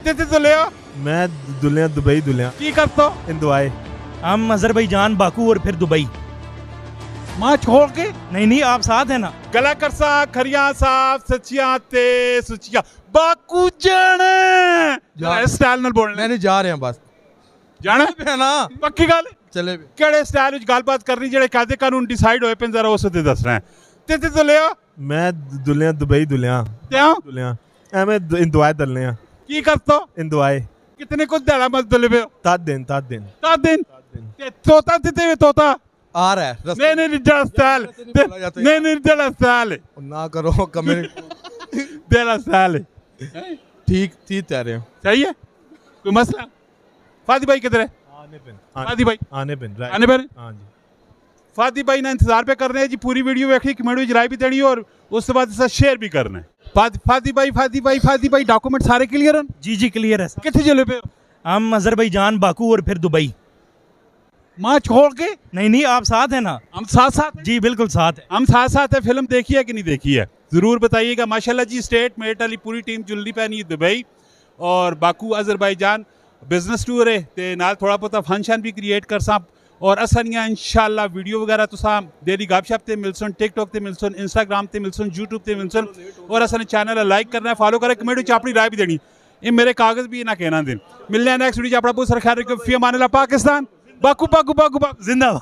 दुलिया मैं दुलिया दुबई दुलिया की करते हो? इंदुआए हम अजरबैजान बाकू और फिर दुबई। मां छोड़ के नहीं आप साथ है ना। गला करसा खरिया साफ सचिया ते सुचिया बाकू जाने स्टाइल नाल बोलना नहीं जा रहे हैं बस जाना है ना पक्की गल चले ਕਿਹੜੇ ਸਟਾਈਲ ਵਿੱਚ ਗੱਲਬਾਤ ਕਰਨੀ ਜਿਹੜੇ ਕਾਦੇ ਕਾਨੂੰਨ ਡਿਸਾਈਡ ਹੋਏ ਪੈਨ ਜ਼ਰਾ ਉਸ ਤੇ ਦੱਸਣਾ ਹੈ ਤੇ ਦੁਲਿਆ मैं दुलिया दुबई दुलिया ਕਿਉਂ दुलिया ਐਵੇਂ ਇੰਦੁਆਏ ਦਲਨੇ ਆ ਕੀ ਕਰਤੇ ਹੋ ਇੰਦੁਆਏ ਕਿਤਨੇ ਕੁ ਦਿਹਾੜਾ ਮਤ ਦਲਵੇ ਤਦ ਦਿਨ 10 ਦਿਨ ਤੇ ਤੋਤਾ ਤੇ ਤੋਤਾ आ रहा है रस्ते नहीं रिजल स्टाइल नहीं रिजल स्टाइल में। ना करो कमेंट तेरा स्टाइल ठीक ठीक कह रहे हो सही है कोई मसला फादी भाई किधर है फादी भाई आने बिन आने पर हाँ जी फादी भाई ना इंतजार पे कर रहे हैं जी पूरी वीडियो देखी कमेंट में राय भी देनी और उसके बाद इसका शेयर भी करना है फादी भाई डॉक्यूमेंट सारे क्लियर हैं जी क्लियर है। कितने चले पे हम अजरबैजान बाकू और फिर दुबई। माँ छोड़ के नहीं आप साथ है ना। हम साथ साथ हैं। जी बिल्कुल साथ है। हम साथ साथ है। फिल्म देखी है कि नहीं देखी है ज़रूर बताइएगा। माशाल्लाह जी स्टेट मेट वाली पूरी टीम जुलनी पैनी दुबई और बाकू अजरबैजान बिजनेस टूर है ते नाल थोड़ा बहुत फंक्शन भी क्रिएट कर सा और असनिया इंशाल्लाह वीडियो वगैरह तुसा डेली गपशप ते मिलसन टिकटॉक ते मिलसन इंस्टाग्राम ते मिलसन यूट्यूब ते मिलसन और असन चैनल लाइक करना है फॉलो करें कमेंट में अपनी राय भी देनी ये मेरे कागज़ भी ना कहना दिन मिलने नेक्स्ट वीडियो अपना बहुत सारा ख्याल रखिए। फी अमान अल्लाह Pakistan Baku Baku Baku Baku जिंदाबाद।